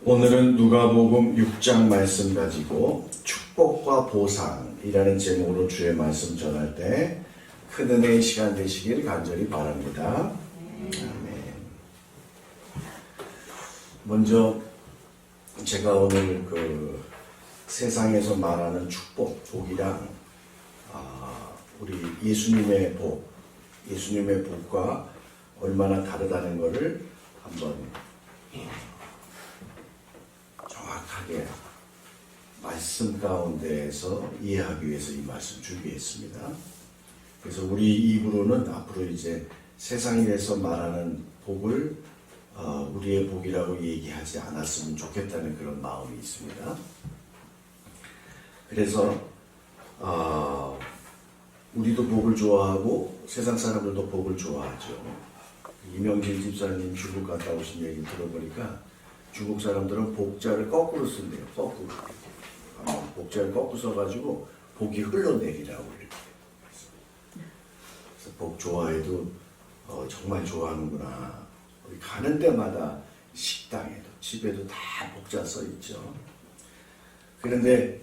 오늘은 누가복음 6장 말씀 가지고 축복과 보상이라는 제목으로 주의 말씀 전할 때 큰 은혜의 시간 되시길 간절히 바랍니다. 아멘. 먼저 제가 오늘 세상에서 말하는 축복, 복이랑 우리 예수님의 복과 얼마나 다르다는 것을 한번 정확하게 말씀 가운데에서 이해하기 위해서 이 말씀 준비했습니다. 그래서 우리 입으로는 앞으로 이제 세상에서 말하는 복을 우리의 복이라고 얘기하지 않았으면 좋겠다는 그런 마음이 있습니다. 그래서 우리도 복을 좋아하고 세상 사람들도 복을 좋아하죠. 이명길 집사님 중국 갔다 오신 얘기 들어보니까 중국 사람들은 복자를 거꾸로 쓴대요. 거꾸로. 복자를 거꾸로 써가지고 복이 흘러내리라고 이렇게. 그래서 복 좋아해도 정말 좋아하는구나. 우리 가는 데마다 식당에도 집에도 다 복자 써 있죠. 그런데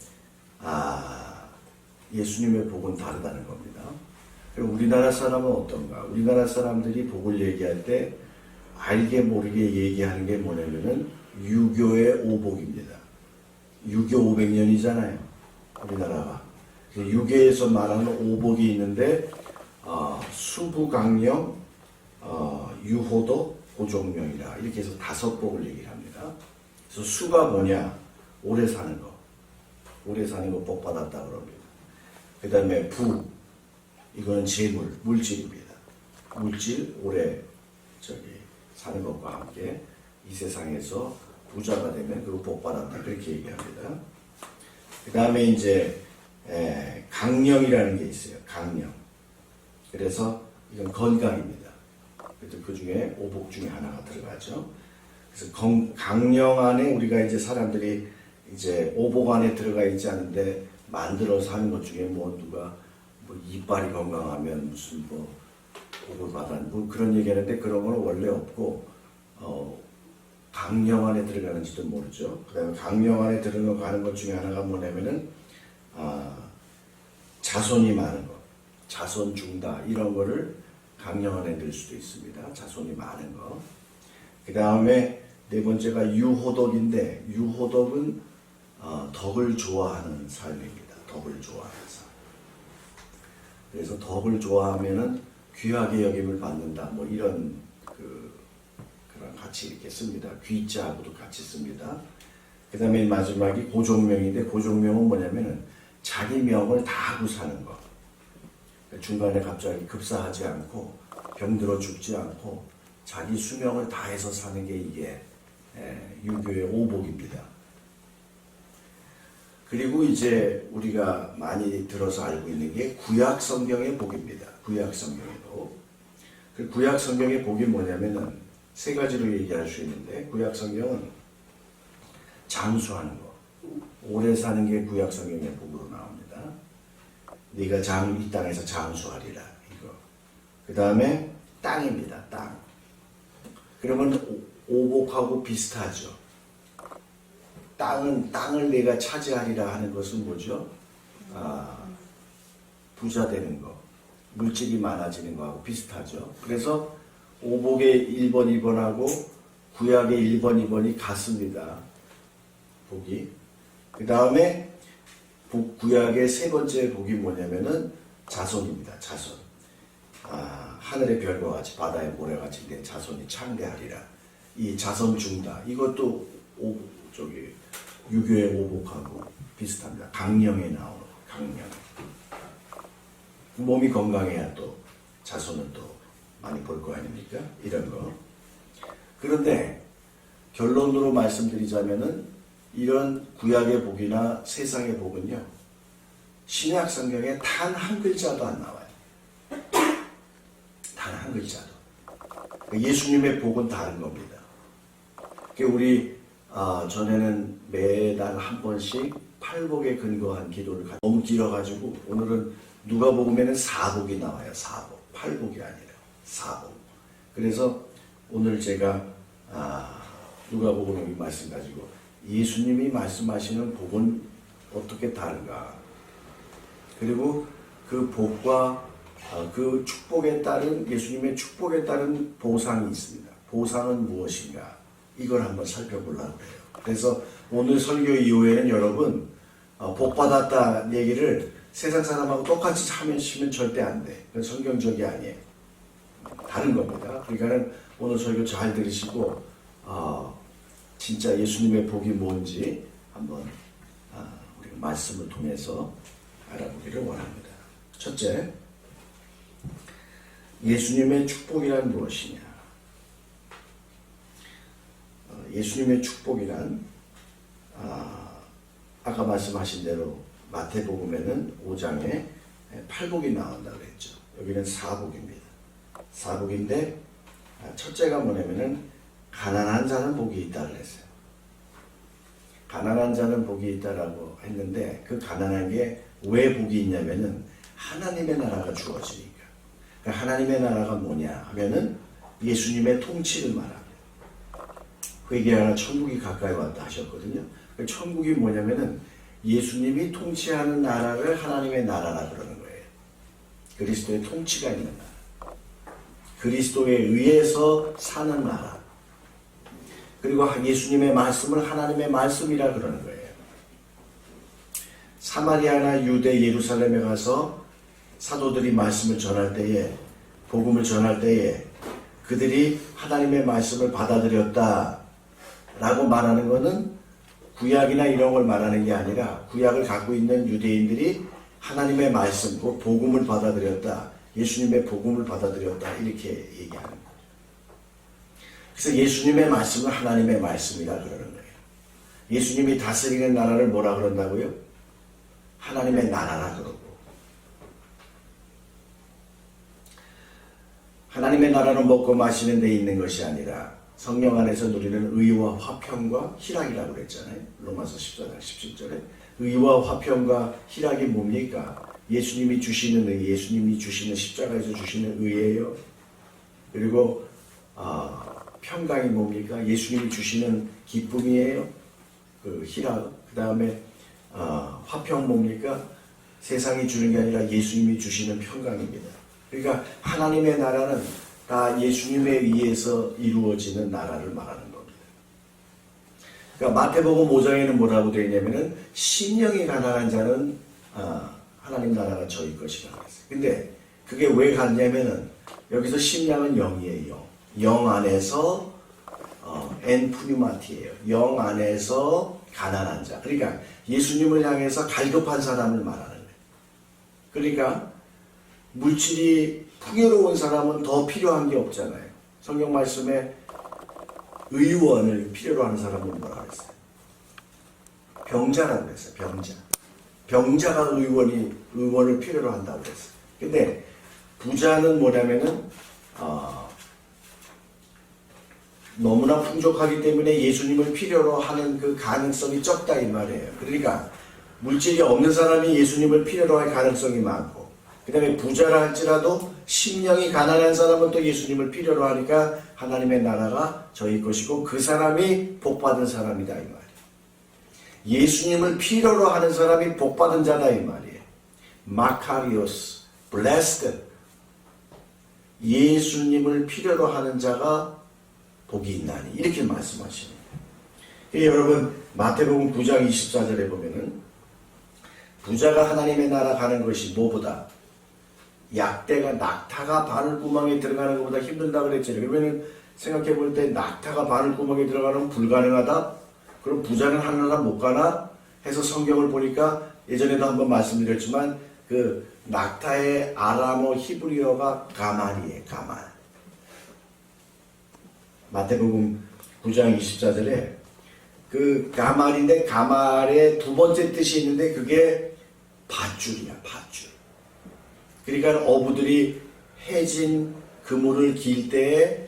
예수님의 복은 다르다는 겁니다. 그럼 우리나라 사람은 어떤가? 우리나라 사람들이 복을 얘기할 때 알게 모르게 얘기하는 게 뭐냐면은 유교의 오복입니다. 유교 500년이잖아요. 우리나라가. 유교에서 말하는 오복이 있는데 수부강령, 유호도, 고종명이라 이렇게 해서 5복을 얘기를 합니다. 그래서 수가 뭐냐? 오래 사는 거. 오래 사는 거 복 받았다 그럽니다. 그 다음에 부, 이거는 재물, 물질입니다. 물질, 오래 사는 것과 함께 이 세상에서 부자가 되면 그거 복 받았다 그렇게 얘기합니다. 그 다음에 이제 강령이라는 게 있어요. 강령. 그래서 이건 건강입니다. 그래도 그 중에 오복 중에 하나가 들어가죠. 그래서 강령 안에 우리가 이제 사람들이 이제 오복 안에 들어가 있지 않은데 만들어서 하는 것 중에 누가 이빨이 건강하면 무슨 복을 받아 그런 얘기하는데 그런 건 원래 없고 강령 안에 들어가는지도 모르죠. 그다음에 강령 안에 들어가는 것 중에 하나가 뭐냐면은 자손이 많은 것, 자손 중다 이런 거를 강령 안에 넣을 수도 있습니다. 자손이 많은 거. 그 다음에 네 번째가 유호덕인데 유호덕은 덕을 좋아하는 삶입니다. 덕을 좋아하는 삶. 그래서 덕을 좋아하면은 귀하게 여김을 받는다. 이런 그런 같이 이렇게 씁니다. 귀자하고도 같이 씁니다. 그 다음에 마지막이 고종명인데 고종명은 뭐냐면은 자기 명을 다 하고 사는 거. 중간에 갑자기 급사하지 않고 병들어 죽지 않고 자기 수명을 다해서 사는 게 이게 유교의 오복입니다. 그리고 이제 우리가 많이 들어서 알고 있는 게 구약 성경의 복입니다. 구약 성경의 복. 그 구약 성경의 복이 뭐냐면은 3가지로 얘기할 수 있는데 구약 성경은 장수하는 거. 오래 사는 게 구약 성경의 복으로 나옵니다. 네가 이 땅에서 장수하리라. 이거. 그 다음에 땅입니다. 땅. 그러면 오복하고 비슷하죠. 땅을 내가 차지하리라 하는 것은 뭐죠? 부자 되는 거, 물질이 많아지는 거하고 비슷하죠. 그래서 오복의 1번, 2번하고 구약의 1번, 2번이 같습니다. 복이. 그 다음에 구약의 3번째 복이 뭐냐면은 자손입니다. 자손. 하늘의 별과 같이 바다의 모래같이 내 자손이 창대하리라. 이 자손 중다. 이것도 유교의 오복하고 비슷합니다. 강령에 나오는 강령. 몸이 건강해야 또 자손은 또 많이 볼 거 아닙니까? 이런 거. 그런데 결론으로 말씀드리자면은 이런 구약의 복이나 세상의 복은요. 신약 성경에 단 한 글자도 안 나와요. 단 한 글자도. 예수님의 복은 다른 겁니다. 우리 전에는 매달 한 번씩 팔복에 근거한 기도를 너무 길어가지고 오늘은 누가복음에는 4복이 나와요. 4복. 8복이 아니라 4복. 그래서 오늘 제가 누가복음 여기 말씀 가지고 예수님이 말씀하시는 복은 어떻게 다른가? 그리고 그 복과 그 축복에 따른 예수님의 축복에 따른 보상이 있습니다. 보상은 무엇인가? 이걸 한번 살펴보려고 해요. 그래서 오늘 설교 이후에는 여러분 복 받았다 얘기를 세상 사람하고 똑같이 하시면 절대 안 돼. 그건 성경적이 아니에요. 다른 겁니다. 그러니까는 오늘 설교 잘 들으시고 진짜 예수님의 복이 뭔지 한번 우리가 말씀을 통해서 알아보기를 원합니다. 첫째, 예수님의 축복이란 무엇이냐? 예수님의 축복이란 아까 말씀하신 대로 마태복음에는 5장에 8복이 나온다고 그랬죠. 여기는 4복입니다. 4복인데 첫째가 뭐냐면은 가난한 자는 복이 있다고 그랬어요. 가난한 자는 복이 있다라고 했는데 그 가난한 게 왜 복이 있냐면은 하나님의 나라가 주어지니까. 그러니까 하나님의 나라가 뭐냐 하면은 예수님의 통치를 말합니다. 회개하라 천국이 가까이 왔다 하셨거든요. 천국이 뭐냐면은 예수님이 통치하는 나라를 하나님의 나라라 그러는 거예요. 그리스도의 통치가 있는 나라. 그리스도에 의해서 사는 나라. 그리고 예수님의 말씀을 하나님의 말씀이라 그러는 거예요. 사마리아나 유대 예루살렘에 가서 사도들이 말씀을 전할 때에 복음을 전할 때에 그들이 하나님의 말씀을 받아들였다 라고 말하는 것은 구약이나 이런 걸 말하는 게 아니라 구약을 갖고 있는 유대인들이 하나님의 말씀, 그 복음을 받아들였다. 예수님의 복음을 받아들였다. 이렇게 얘기하는 거예요. 그래서 예수님의 말씀은 하나님의 말씀이라 그러는 거예요. 예수님이 다스리는 나라를 뭐라 그런다고요? 하나님의 나라라 그러고. 하나님의 나라는 먹고 마시는 데 있는 것이 아니라 성령 안에서 누리는 의와 화평과 희락이라고 그랬잖아요. 로마서 14장 17절에. 의와 화평과 희락이 뭡니까? 예수님이 주시는 의, 예수님이 주시는 십자가에서 주시는 의예요. 그리고 평강이 뭡니까? 예수님이 주시는 기쁨이에요. 그 희락. 그 다음에 화평 뭡니까? 세상이 주는 게 아니라 예수님이 주시는 평강입니다. 그러니까 하나님의 나라는 다 예수님에 의해서 이루어지는 나라를 말하는 겁니다. 그러니까 마태복음 5장에는 뭐라고 되어 있냐면은 심령이 가난한 자는 하나님 나라가 저희 것이라 그랬어요. 근데 그게 왜 같냐면은 여기서 심령은 영이에요. 영 안에서 엔푸니마티예요. 영 안에서 가난한 자. 그러니까 예수님을 향해서 갈급한 사람을 말하는 거예요. 그러니까 물질이 풍요로운 사람은 더 필요한 게 없잖아요. 성경 말씀에 의원을 필요로 하는 사람은 뭐라 그랬어요? 병자라고 그랬어요. 병자. 병자가 의원을 필요로 한다고 그랬어요. 근데 부자는 뭐냐면은 너무나 풍족하기 때문에 예수님을 필요로 하는 그 가능성이 적다 이 말이에요. 그러니까 물질이 없는 사람이 예수님을 필요로 할 가능성이 많고, 그 다음에 부자라 할지라도 심령이 가난한 사람은 또 예수님을 필요로 하니까 하나님의 나라가 저희 것이고 그 사람이 복받은 사람이다 이 말이에요. 예수님을 필요로 하는 사람이 복받은 자다 이 말이에요. 마카리오스, blessed. 예수님을 필요로 하는 자가 복이 있나니 이렇게 말씀하시는 거예요. 여러분 마태복음 9장 24절에 보면은 부자가 하나님의 나라 가는 것이 뭐보다 낙타가 바늘구멍에 들어가는 것보다 힘들다 그랬잖아요. 그러면은 생각해 볼 때 낙타가 바늘구멍에 들어가는 건 불가능하다? 그럼 부자는 하늘나라 못 가나? 해서 성경을 보니까 예전에도 한번 말씀드렸지만 그 낙타의 아람어 히브리어가 가말이에요. 가말. 마태복음 9장 24절에 그 가말인데 가말의 두 번째 뜻이 있는데 그게 밧줄이야. 밧줄. 그러니까 어부들이 해진 그물을 길 때에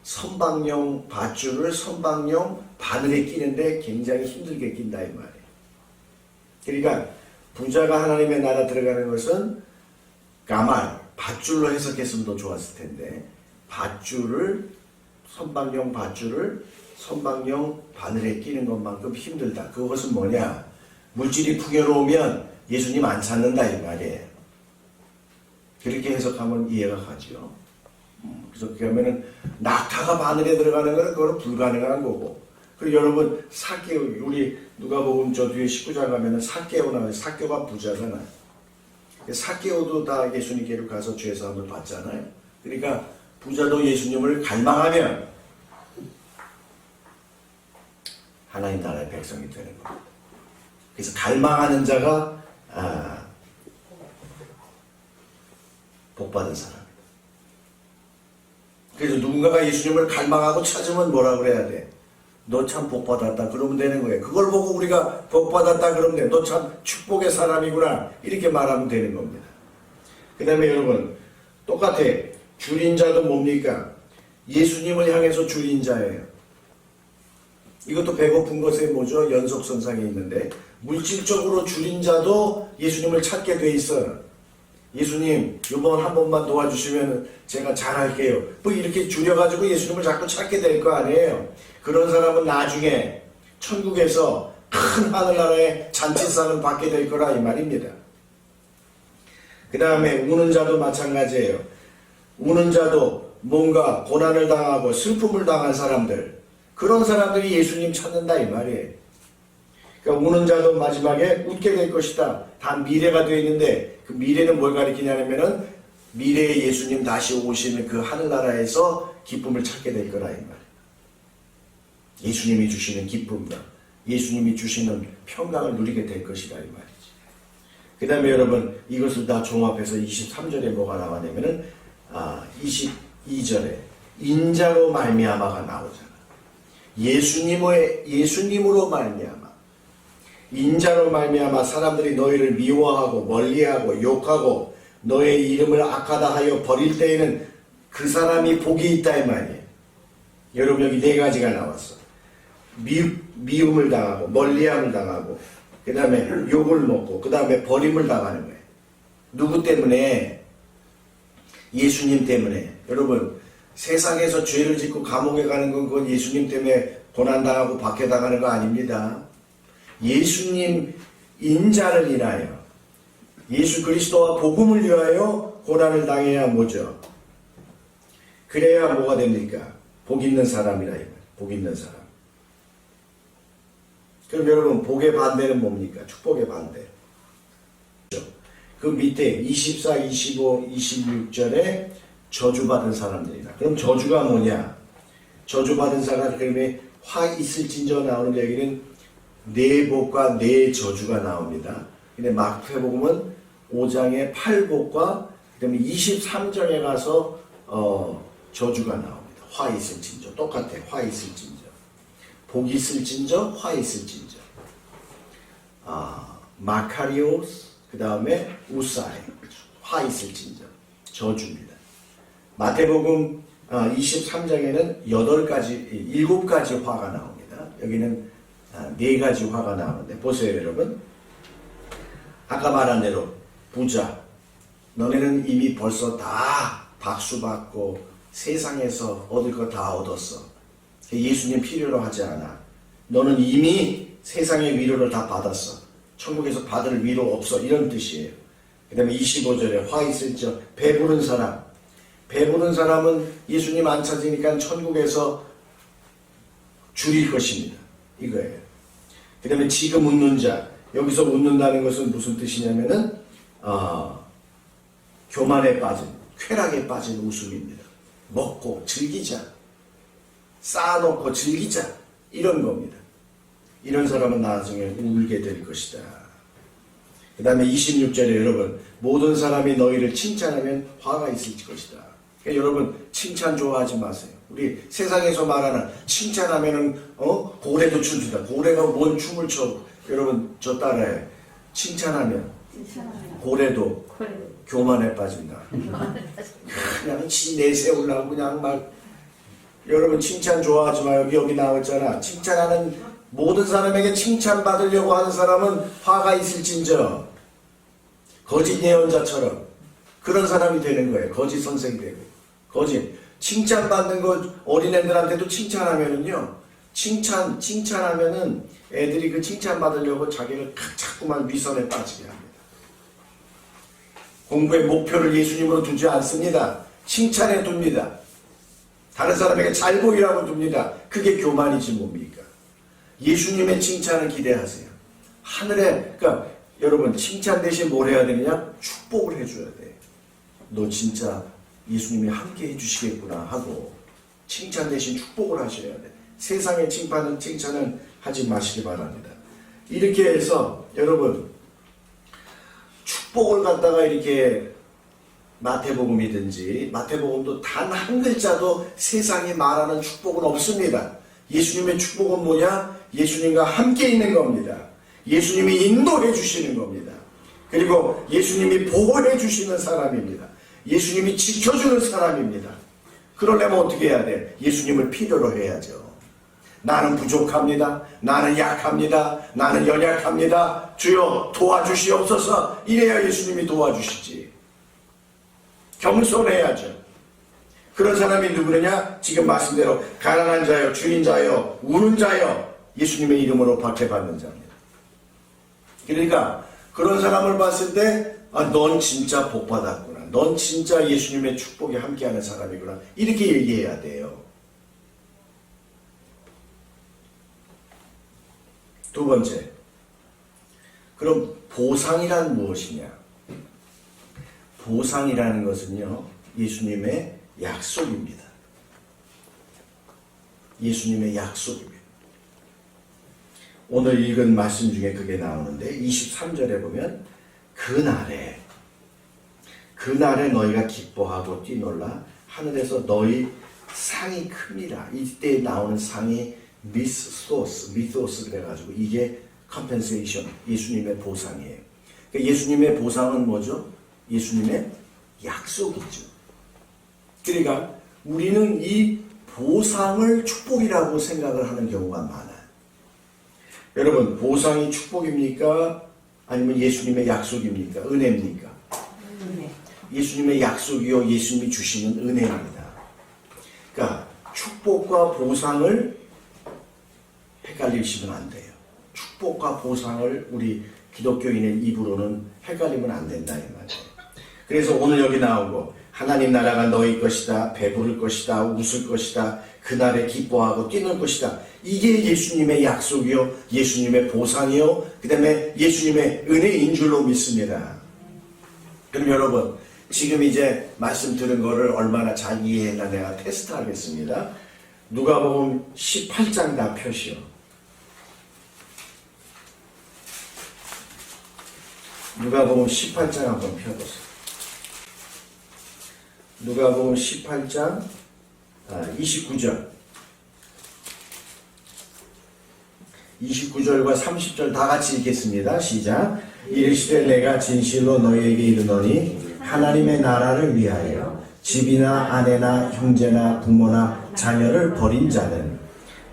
선박용 밧줄을 선박용 바늘에 끼는데 굉장히 힘들게 낀다 이 말이에요. 그러니까 부자가 하나님의 나라 들어가는 것은 가말, 밧줄로 해석했으면 더 좋았을 텐데 밧줄을 선박용 밧줄을 선박용 바늘에 끼는 것만큼 힘들다. 그것은 뭐냐? 물질이 풍요로우면 예수님 안 찾는다 이 말이에요. 그렇게 해석하면 이해가 가죠. 그래서 그러면은 낙타가 바늘에 들어가는 거는 그거는 불가능한 거고. 그리고 여러분 사개오, 우리 누가복음 저 뒤에 19장 가면은 사개오 나와요. 사개오가 부자잖아요. 사개오도 다 예수님께로 가서 죄사함을 받잖아요. 그러니까 부자도 예수님을 갈망하면 하나님 나라의 백성이 되는 겁니다. 그래서 갈망하는 자가 복받은 사람이다. 그래서 누군가가 예수님을 갈망하고 찾으면 뭐라 그래야 돼? 너 참 복받았다 그러면 되는 거예요. 그걸 보고 우리가 복받았다 그러면 돼. 너 참 축복의 사람이구나 이렇게 말하면 되는 겁니다. 그 다음에 여러분 똑같아. 줄인 자도 뭡니까? 예수님을 향해서 줄인 자예요. 이것도 배고픈 것에 뭐죠? 연속선상에 있는데 물질적으로 줄인 자도 예수님을 찾게 돼 있어요. 예수님 이번 한 번만 도와주시면 제가 잘할게요. 뭐 이렇게 줄여가지고 예수님을 자꾸 찾게 될 거 아니에요. 그런 사람은 나중에 천국에서 큰 하늘나라의 잔치상을 받게 될 거라 이 말입니다. 그 다음에 우는 자도 마찬가지예요. 우는 자도 뭔가 고난을 당하고 슬픔을 당한 사람들, 그런 사람들이 예수님 찾는다 이 말이에요. 그러니까 우는 자도 마지막에 웃게 될 것이다. 다 미래가 되어 있는데 그 미래는 뭘 가리키냐면은 미래에 예수님 다시 오시는 그 하늘나라에서 기쁨을 찾게 될 거라 이 말이에요. 예수님이 주시는 기쁨과 예수님이 주시는 평강을 누리게 될 것이다 이 말이지. 그 다음에 여러분 이것을 다 종합해서 23절에 뭐가 나와냐면은 22절에 인자로 말미암아가 나오잖아. 예수님으로 말미암아. 인자로 말미암아 사람들이 너희를 미워하고 멀리하고 욕하고 너의 이름을 악하다 하여 버릴 때에는 그 사람이 복이 있다 이 말이에요. 여러분 여기 네 가지가 나왔어. 미움을 당하고 멀리함을 당하고 그 다음에 욕을 먹고 그 다음에 버림을 당하는 거예요. 누구 때문에? 예수님 때문에. 여러분 세상에서 죄를 짓고 감옥에 가는 건 그건 예수님 때문에 고난당하고 박해당하는 거 아닙니다. 예수님 인자를 인하여 예수 그리스도와 복음을 위하여 고난을 당해야 뭐죠? 그래야 뭐가 됩니까? 복 있는 사람이라 이거예요. 복 있는 사람. 그럼 여러분 복의 반대는 뭡니까? 축복의 반대. 그 밑에 24, 25, 26절에 저주받은 사람들이다. 그럼 저주가 뭐냐? 저주받은 사람, 그러면 화 있을진저 나오는 여기는 네 복과 네 저주가 나옵니다. 근데 마태복음은 5장에 8복과 그다음에 23장에 가서 저주가 나옵니다. 화 있을진저 똑같아. 화 있을진저. 복 있을진저, 화 있을진저. 마카리오스, 그 다음에 우사이, 화 있을진저. 저주입니다. 마태복음 23장에는 7가지 화가 나옵니다. 여기는 4가지 화가 나오는데 보세요 여러분. 아까 말한 대로 부자, 너네는 이미 벌써 다 박수받고 세상에서 얻을 거 다 얻었어. 예수님 필요로 하지 않아. 너는 이미 세상의 위로를 다 받았어. 천국에서 받을 위로 없어. 이런 뜻이에요. 그 다음에 25절에 화 있을지어 배부른 사람. 배부른 사람은 예수님 안 찾으니까 천국에서 줄일 것입니다. 이거예요. 그 다음에 지금 웃는 자. 여기서 웃는다는 것은 무슨 뜻이냐면은 교만에 빠진, 쾌락에 빠진 웃음입니다. 먹고 즐기자. 쌓아놓고 즐기자. 이런 겁니다. 이런 사람은 나중에 울게 될 것이다. 그 다음에 26절에 여러분 모든 사람이 너희를 칭찬하면 화가 있을 것이다. 그러니까 여러분 칭찬 좋아하지 마세요. 우리 세상에서 말하는 칭찬하면은 고래도 춤춘다. 고래가 뭔 춤을 춰. 여러분 저 따라해. 칭찬하면 고래도 교만에 빠진다. 그냥 지 내세우려고 그냥 막. 여러분 칭찬 좋아하지 마요. 여기 나왔잖아. 칭찬하는 모든 사람에게 칭찬받으려고 하는 사람은 화가 있을진저. 거짓 예언자처럼 그런 사람이 되는 거예요. 거짓 선생이 되고. 거짓. 칭찬받는 거 어린애들한테도 칭찬하면은요. 칭찬하면은 애들이 그 칭찬 받으려고 자기를 자꾸만 위선에 빠지게 합니다. 공부의 목표를 예수님으로 두지 않습니다. 칭찬해 둡니다. 다른 사람에게 잘 보이라고 둡니다. 그게 교만이지 뭡니까? 예수님의 칭찬을 기대하세요. 그러니까 여러분, 칭찬 대신 뭘 해야 되느냐? 축복을 해줘야 돼. 너 진짜 예수님이 함께 해주시겠구나 하고 칭찬 대신 축복을 하셔야 돼. 세상의 칭찬은 하지 마시기 바랍니다. 이렇게 해서 여러분, 축복을 갖다가 이렇게 마태복음이든지, 마태복음도 단 한 글자도 세상이 말하는 축복은 없습니다. 예수님의 축복은 뭐냐? 예수님과 함께 있는 겁니다. 예수님이 인도해 주시는 겁니다. 그리고 예수님이 보호해 주시는 사람입니다. 예수님이 지켜주는 사람입니다. 그러려면 어떻게 해야 돼? 예수님을 필요로 해야죠. 나는 부족합니다. 나는 약합니다. 나는 연약합니다. 주여 도와주시옵소서. 이래야 예수님이 도와주시지. 겸손해야죠. 그런 사람이 누구느냐? 지금 말씀대로 가난한 자요, 주인 자요, 우는 자요, 예수님의 이름으로 박해받는 자입니다. 그러니까 그런 사람을 봤을 때 넌 진짜 복받았구나. 넌 진짜 예수님의 축복이 함께하는 사람이구나. 이렇게 얘기해야 돼요. 두 번째, 그럼 보상이란 무엇이냐? 보상이라는 것은요, 예수님의 약속입니다. 예수님의 약속입니다. 오늘 읽은 말씀 중에 그게 나오는데 23절에 보면 그날에 너희가 기뻐하고 뛰놀라 하늘에서 너희 상이 큽니다. 이때 나오는 상이 미소스 그래가지고 이게 컴펜세이션, 예수님의 보상이에요. 그러니까 예수님의 보상은 뭐죠? 예수님의 약속이죠. 그러니까 우리는 이 보상을 축복이라고 생각을 하는 경우가 많아요. 여러분, 보상이 축복입니까? 아니면 예수님의 약속입니까? 은혜입니까? 예수님의 약속이요, 예수님이 주시는 은혜입니다. 그러니까 축복과 보상을 헷갈리시면 안 돼요. 축복과 보상을 우리 기독교인의 입으로는 헷갈리면 안 된다 이 말이에요. 그래서 오늘 여기 나온 거, 하나님 나라가 너희 것이다, 배부를 것이다, 웃을 것이다, 그날에 기뻐하고 뛰는 것이다. 이게 예수님의 약속이요, 예수님의 보상이요, 그 다음에 예수님의 은혜인 줄로 믿습니다. 그럼 여러분, 지금 이제 말씀 들은 거를 얼마나 잘 이해했나 내가 테스트하겠습니다. 누가복음 18장 다 펴시오. 누가복음 18장 한번 펴보세요. 누가복음 18장 29절 29절과 30절 다 같이 읽겠습니다. 시작. 이르시되 내가 진실로 너희에게 이르노니 하나님의 나라를 위하여 집이나 아내나 형제나 부모나 자녀를 버린 자는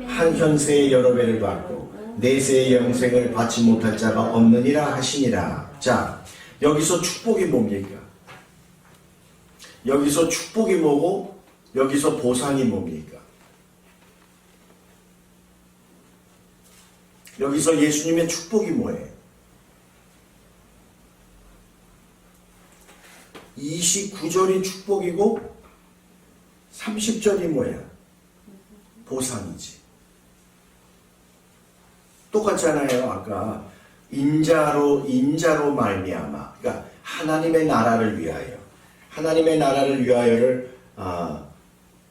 한 현세의 여러 배를 받고 내세의 영생을 받지 못할 자가 없느니라 하시니라. 자, 여기서 축복이 뭡니까? 여기서 축복이 뭐고 여기서 보상이 뭡니까? 여기서 예수님의 축복이 뭐예요? 29절이 축복이고 30절이 뭐야? 보상이지. 똑같잖아요. 아까 인자로 말미암아. 그러니까 하나님의 나라를 위하여. 하나님의 나라를 위하여를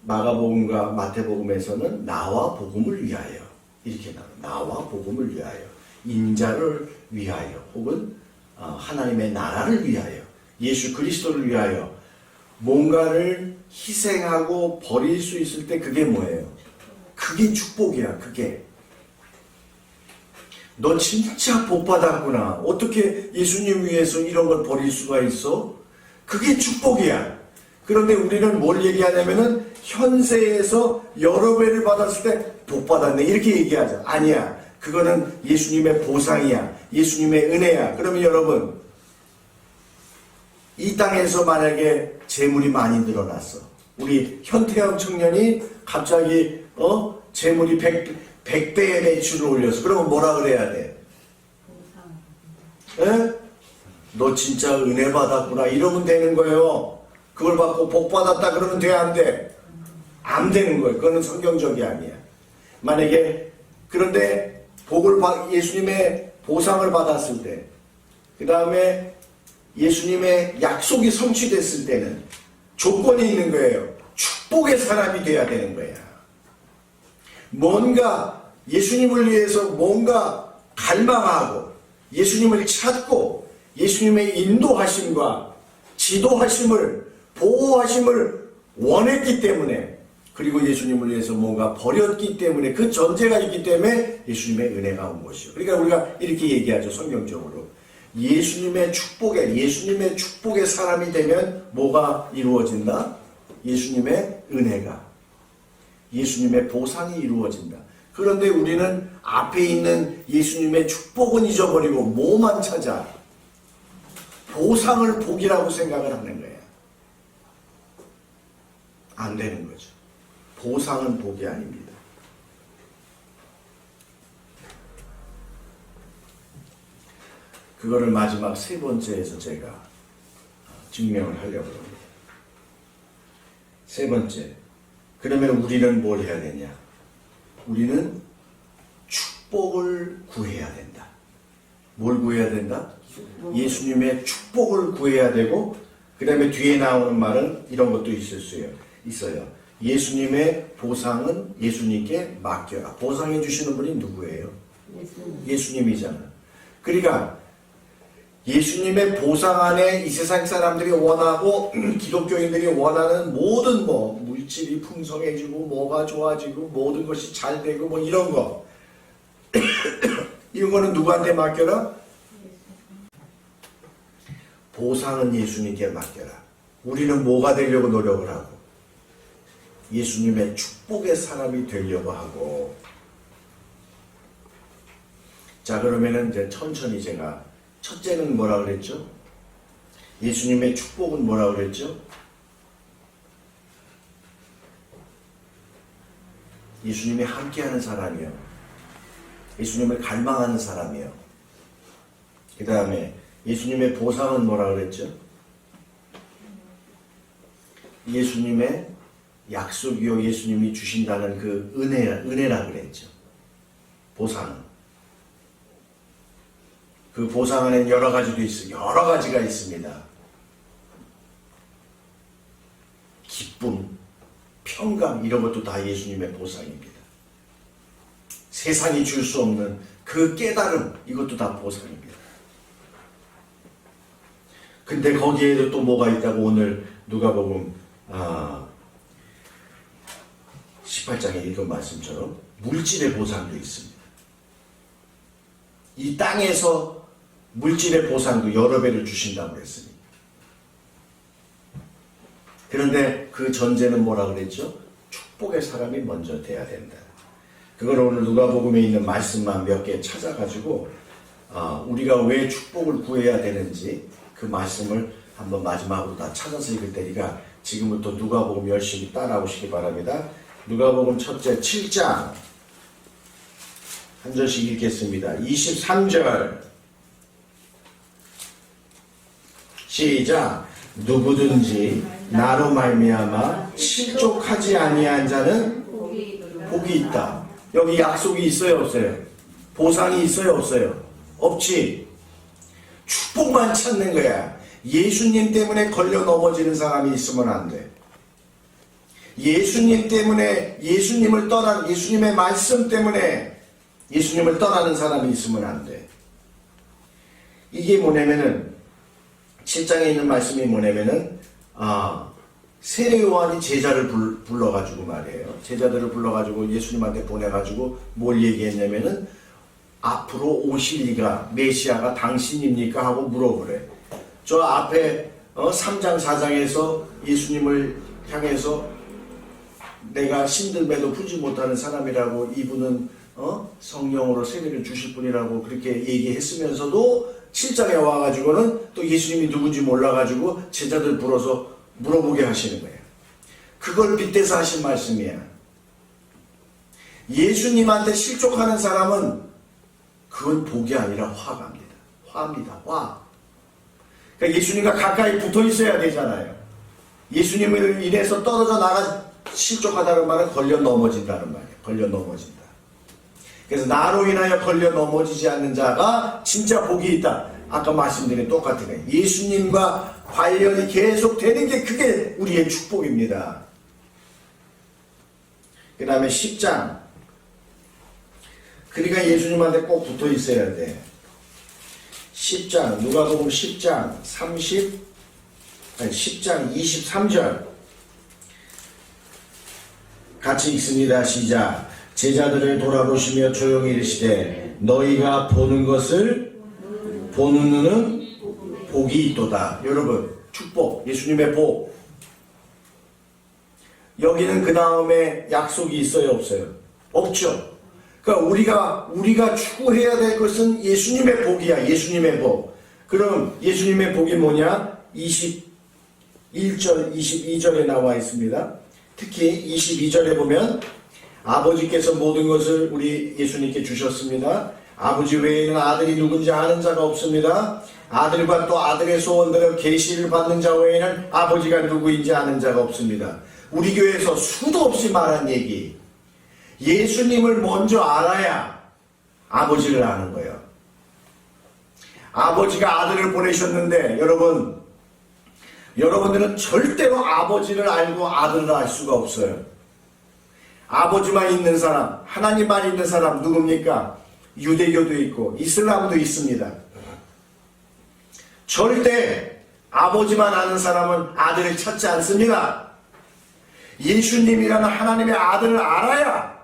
마가복음과 마태복음에서는 나와 복음을 위하여 이렇게 나와요. 나와 복음을 위하여, 인자를 위하여, 혹은 하나님의 나라를 위하여, 예수 그리스도를 위하여 뭔가를 희생하고 버릴 수 있을 때 그게 뭐예요? 그게 축복이야. 그게 너 진짜 복받았구나. 어떻게 예수님 위해서 이런 걸 버릴 수가 있어? 그게 축복이야. 그런데 우리는 뭘 얘기하냐면은 현세에서 여러 배를 받았을 때 복받았네 이렇게 얘기하죠. 아니야. 그거는 예수님의 보상이야. 예수님의 은혜야. 그러면 여러분, 이 땅에서 만약에 재물이 많이 늘어났어. 우리 현태영 청년이 갑자기 재물이 100배의 매출을 올렸어. 그러면 뭐라 그래야 돼? 에? 너 진짜 은혜 받았구나 이러면 되는 거예요. 그걸 받고 복 받았다 그러면 돼, 안 돼? 안 되는 거예요. 그거는 성경적이 아니야. 만약에 그런데 예수님의 보상을 받았을 때, 그 다음에 예수님의 약속이 성취됐을 때는 조건이 있는 거예요. 축복의 사람이 돼야 되는 거야. 뭔가 예수님을 위해서 뭔가 갈망하고 예수님을 찾고 예수님의 인도하심과 지도하심을 보호하심을 원했기 때문에, 그리고 예수님을 위해서 뭔가 버렸기 때문에, 그 전제가 있기 때문에 예수님의 은혜가 온 것이요. 그러니까 우리가 이렇게 얘기하죠. 성경적으로 예수님의 축복의 사람이 되면 뭐가 이루어진다? 예수님의 은혜가, 예수님의 보상이 이루어진다. 그런데 우리는 앞에 있는 예수님의 축복은 잊어버리고 뭐만 찾아? 보상을 복이라고 생각을 하는 거예요. 안 되는 거죠. 보상은 복이 아닙니다. 그거를 마지막 세 번째에서 제가 증명을 하려고 합니다. 세 번째, 그러면 우리는 뭘 해야 되냐? 우리는 축복을 구해야 된다. 뭘 구해야 된다? 예수님의 축복을 구해야 되고, 그 다음에 뒤에 나오는 말은 이런 것도 있어요. 예수님의 보상은 예수님께 맡겨라. 보상해 주시는 분이 누구예요? 예수님이잖아. 그러니까 예수님의 보상 안에 이 세상 사람들이 원하고 기독교인들이 원하는 모든 물질이 풍성해지고 뭐가 좋아지고 모든 것이 잘 되고 뭐 이런 거 이거는 누구한테 맡겨라? 보상은 예수님께 맡겨라. 우리는 뭐가 되려고 노력을 하고? 예수님의 축복의 사람이 되려고 하고. 자, 그러면은 이제 천천히 제가, 첫째는 뭐라 그랬죠? 예수님의 축복은 뭐라 그랬죠? 예수님이 함께하는 사람이요. 예수님을 갈망하는 사람이요. 그 다음에 예수님의 보상은 뭐라 그랬죠? 예수님의 약속이요, 예수님이 주신다는 그 은혜라 그랬죠. 보상은. 그 보상 안에는 여러 가지가 있습니다. 기쁨, 평강, 이런 것도 다 예수님의 보상입니다. 세상이 줄 수 없는 그 깨달음, 이것도 다 보상입니다. 근데 거기에도 또 뭐가 있다고 오늘 누가복음 18장에 읽은 말씀처럼 물질의 보상도 있습니다. 이 땅에서 물질의 보상도 여러 배를 주신다고 했습니다. 그런데 그 전제는 뭐라 그랬죠? 축복의 사람이 먼저 돼야 된다. 그걸 오늘 누가복음에 있는 말씀만 몇 개 찾아가지고 우리가 왜 축복을 구해야 되는지 그 말씀을 한번 마지막으로 다 찾아서 읽을 테니까 지금부터 누가복음 열심히 따라오시기 바랍니다. 누가복음 첫째 7장 한 절씩 읽겠습니다. 23절 시작. 누구든지 나로 말미암아 실족하지 아니한 자는 복이 있다. 여기 약속이 있어요, 없어요? 보상이 있어요, 없어요? 없지. 축복만 찾는 거야. 예수님 때문에 걸려 넘어지는 사람이 있으면 안 돼. 예수님 때문에 예수님의 말씀 때문에 예수님을 떠나는 사람이 있으면 안 돼. 이게 뭐냐면은 7장에 있는 말씀이 뭐냐면은 세례 요한이 제자를 불러가지고 말이에요. 제자들을 불러가지고 예수님한테 보내가지고 뭘 얘기했냐면은 앞으로 오실 이가 메시아가 당신입니까? 하고 물어보래. 저 앞에 3장 4장에서 예수님을 향해서 내가 신들매도 풀지 못하는 사람이라고, 이분은 성령으로 세례를 주실 분이라고 그렇게 얘기했으면서도 7장에 와가지고는 또 예수님이 누군지 몰라가지고 제자들 불러서 물어보게 하시는 거예요. 그걸 빗대서 하신 말씀이야. 예수님한테 실족하는 사람은 그건 복이 아니라 화갑니다. 화입니다. 화. 그러니까 예수님과 가까이 붙어 있어야 되잖아요. 예수님을 인해서 떨어져 나가 실족하다는 말은 걸려 넘어진다는 말이에요. 걸려 넘어진다. 그래서 나로 인하여 걸려 넘어지지 않는 자가 진짜 복이 있다. 아까 말씀드린 똑같은 거예요. 예수님과 관련이 계속 되는 게 그게 우리의 축복입니다. 그 다음에 10장. 그러니까 예수님한테 꼭 붙어 있어야 돼. 10장, 누가복음 10장 10장 23절 같이 읽습니다. 시작. 제자들을 돌아보시며 조용히 이르시되 너희가 보는 것을 보는 눈은 복이 있도다. 여러분, 축복, 예수님의 복. 여기는 그 다음에 약속이 있어요, 없어요? 없죠. 그러니까 우리가 추구해야 될 것은 예수님의 복이야. 예수님의 복. 그럼 예수님의 복이 뭐냐? 21절, 22절에 나와 있습니다. 특히 22절에 보면 아버지께서 모든 것을 우리 예수님께 주셨습니다. 아버지 외에는 아들이 누군지 아는 자가 없습니다. 아들과 또 아들의 소원대로 계시를 받는 자 외에는 아버지가 누구인지 아는 자가 없습니다. 우리 교회에서 수도 없이 말한 얘기. 예수님을 먼저 알아야 아버지를 아는 거예요. 아버지가 아들을 보내셨는데 여러분들은 절대로 아버지를 알고 아들을 알 수가 없어요. 아버지만 있는 사람, 하나님만 있는 사람 누굽니까? 유대교도 있고 이슬람도 있습니다. 절대 아버지만 아는 사람은 아들을 찾지 않습니다. 예수님이라는 하나님의 아들을 알아야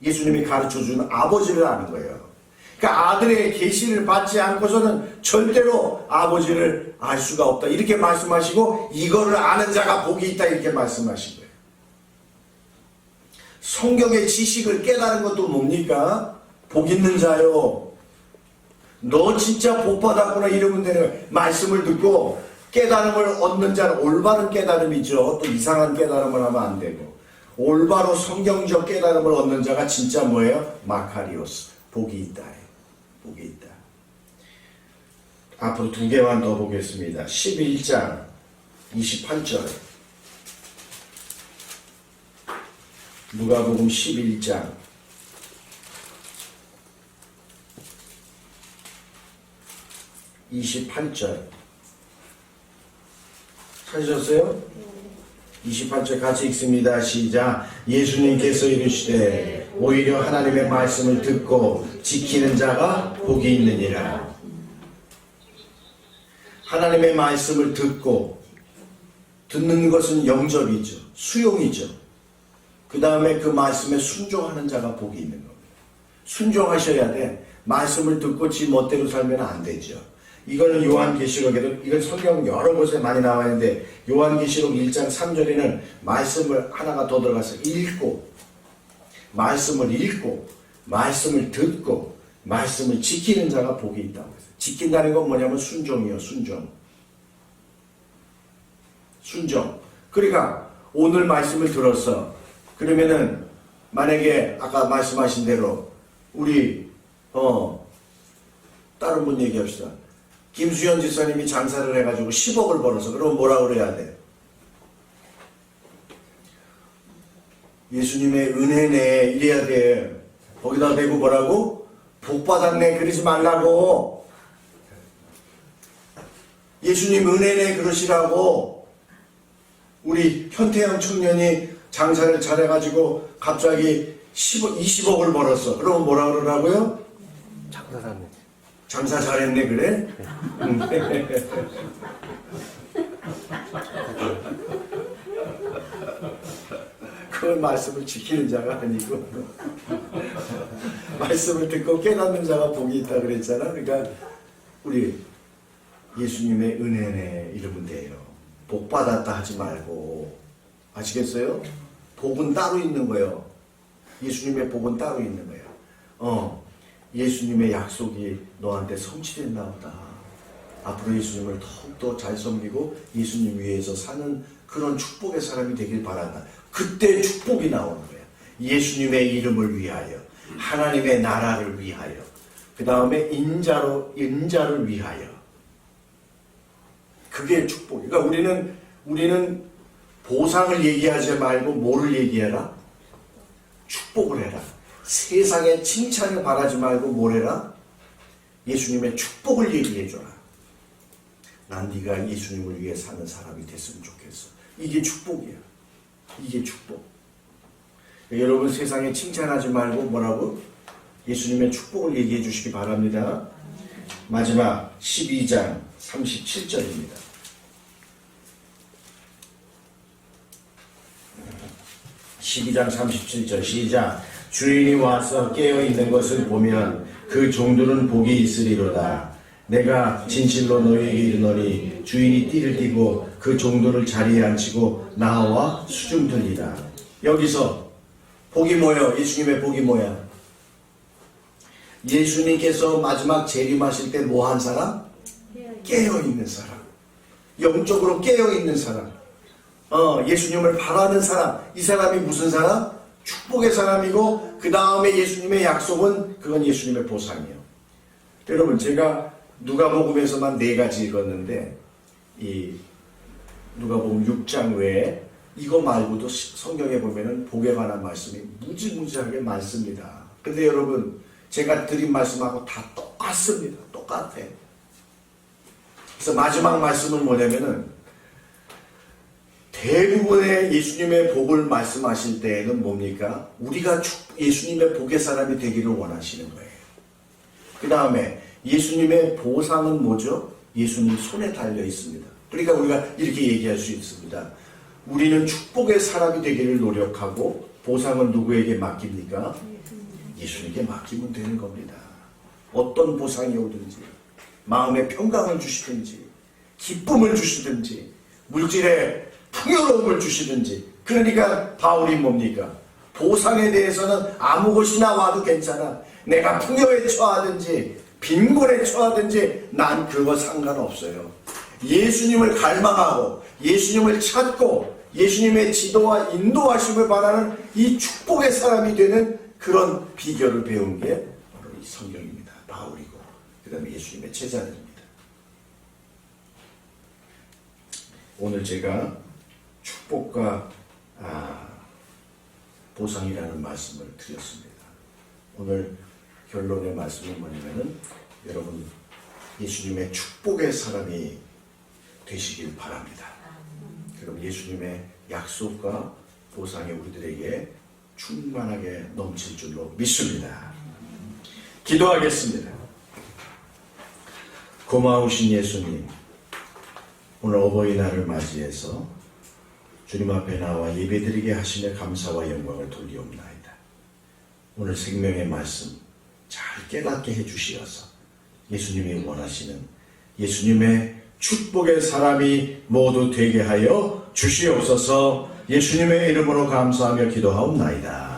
예수님이 가르쳐주는 아버지를 아는 거예요. 그러니까 아들의 계시를 받지 않고서는 절대로 아버지를 알 수가 없다. 이렇게 말씀하시고 이거를 아는 자가 복이 있다. 이렇게 말씀하신 거예요. 성경의 지식을 깨달은 것도 뭡니까? 복 있는 자요. 너 진짜 복 받았구나 이러면 되는 거예요. 말씀을 듣고 깨달음을 얻는 자는 올바른 깨달음이죠. 또 이상한 깨달음을 하면 안 되고. 올바로 성경적 깨달음을 얻는 자가 진짜 뭐예요? 마카리오스. 복이 있다. 복이 있다. 앞으로 두 개만 더 보겠습니다. 11장 28절. 누가복음 11장 28절. 찾으셨어요? 28절 같이 읽습니다. 시작. 예수님께서 이르시되 오히려 하나님의 말씀을 듣고 지키는 자가 복이 있느니라. 하나님의 말씀을 듣는 것은 영접이죠. 수용이죠. 그 다음에 그 말씀에 순종하는 자가 복이 있는 겁니다. 순종하셔야 돼. 말씀을 듣고 지 멋대로 살면 안 되죠. 이거는 요한계시록에도, 이건 성경 여러 곳에 많이 나와 있는데 요한계시록 1장 3절에는 말씀을 하나가 더 들어가서 말씀을 읽고 말씀을 듣고 말씀을 지키는 자가 복이 있다고 했어요. 지킨다는 건 뭐냐면 순종이요. 순종. 그러니까 오늘 말씀을 들었어. 그러면은 만약에 아까 말씀하신 대로 우리 다른 분 얘기합시다. 김수현 지사님이 장사를 해가지고 10억을 벌어서 그러면 뭐라 그래야 돼? 예수님의 은혜네 이래야 돼. 거기다 대고 뭐라고? 복 받았네 그러지 말라고. 예수님 은혜네 그러시라고. 우리 현태영 청년이 장사를 잘해가지고 갑자기 20억을 벌었어. 그러면 뭐라 그러라고요? 장사 잘했네 그래? 그건 말씀을 지키는 자가 아니고 말씀을 듣고 깨닫는 자가 복이 있다 그랬잖아. 그러니까 우리 예수님의 은혜네 이러면 돼요. 복 받았다 하지 말고. 아시겠어요? 복은 따로 있는 거예요. 예수님의 복은 따로 있는 거예요. 예수님의 약속이 너한테 성취됐나 보다. 앞으로 예수님을 더욱더 잘 섬기고 예수님 위해서 사는 그런 축복의 사람이 되길 바란다. 그때 축복이 나오는 거야. 예수님의 이름을 위하여, 하나님의 나라를 위하여, 그 다음에 인자를 위하여. 그게 축복이에요. 그러니까 우리는 보상을 얘기하지 말고 뭐를 얘기해라? 축복을 해라. 세상에 칭찬을 바라지 말고 뭘 해라? 예수님의 축복을 얘기해줘라. 난 네가 예수님을 위해 사는 사람이 됐으면 좋겠어. 이게 축복이야. 이게 축복. 여러분 세상에 칭찬하지 말고 뭐라고? 예수님의 축복을 얘기해 주시기 바랍니다. 마지막 12장 37절입니다. 12장 37절 시작. 주인이 와서 깨어있는 것을 보면 그 종들은 복이 있으리로다. 내가 진실로 너희에게 이르노니 주인이 띠를 띠고 그 종들을 자리에 앉히고 나와 수중 들리라. 여기서 복이 뭐예요? 예수님의 복이 뭐야? 예수님께서 마지막 재림하실 때 뭐 한 사람? 깨어있는 사람. 영적으로 깨어있는 사람. 예수님을 바라는 사람. 이 사람이 무슨 사람? 축복의 사람이고 그 다음에 예수님의 약속은 그건 예수님의 보상이에요. 여러분 제가 누가복음에서만 4가지 읽었는데 이 누가복음 6장 외에 이거 말고도 성경에 보면은 복에 관한 말씀이 무지무지하게 많습니다. 근데 여러분 제가 드린 말씀하고 다 똑같습니다. 똑같아. 그래서 마지막 말씀은 뭐냐면은 대부분의 예수님의 복을 말씀하실 때에는 뭡니까? 우리가 예수님의 복의 사람이 되기를 원하시는 거예요. 그 다음에 예수님의 보상은 뭐죠? 예수님 손에 달려 있습니다. 그러니까 우리가 이렇게 얘기할 수 있습니다. 우리는 축복의 사람이 되기를 노력하고 보상은 누구에게 맡깁니까? 예수님께 맡기면 되는 겁니다. 어떤 보상이 오든지 마음의 평강을 주시든지 기쁨을 주시든지 물질의 풍요로움을 주시든지. 그러니까 바울이 뭡니까? 보상에 대해서는 아무 곳이나 와도 괜찮아. 내가 풍요에 처하든지 빈곤에 처하든지 난 그거 상관없어요. 예수님을 갈망하고 예수님을 찾고 예수님의 지도와 인도하심을 바라는 이 축복의 사람이 되는 그런 비결을 배운 게 바로 이 성경입니다. 바울이고 그 다음에 예수님의 제자들입니다. 오늘 제가 축복과 보상이라는 말씀을 드렸습니다. 오늘 결론의 말씀은 뭐냐면은 여러분 예수님의 축복의 사람이 되시길 바랍니다. 그럼 예수님의 약속과 보상이 우리들에게 충만하게 넘칠 줄로 믿습니다. 기도하겠습니다. 고마우신 예수님, 오늘 어버이날을 맞이해서 주님 앞에 나와 예배드리게 하시며 감사와 영광을 돌리옵나이다. 오늘 생명의 말씀 잘 깨닫게 해주시어서 예수님이 원하시는 예수님의 축복의 사람이 모두 되게 하여 주시옵소서. 예수님의 이름으로 감사하며 기도하옵나이다.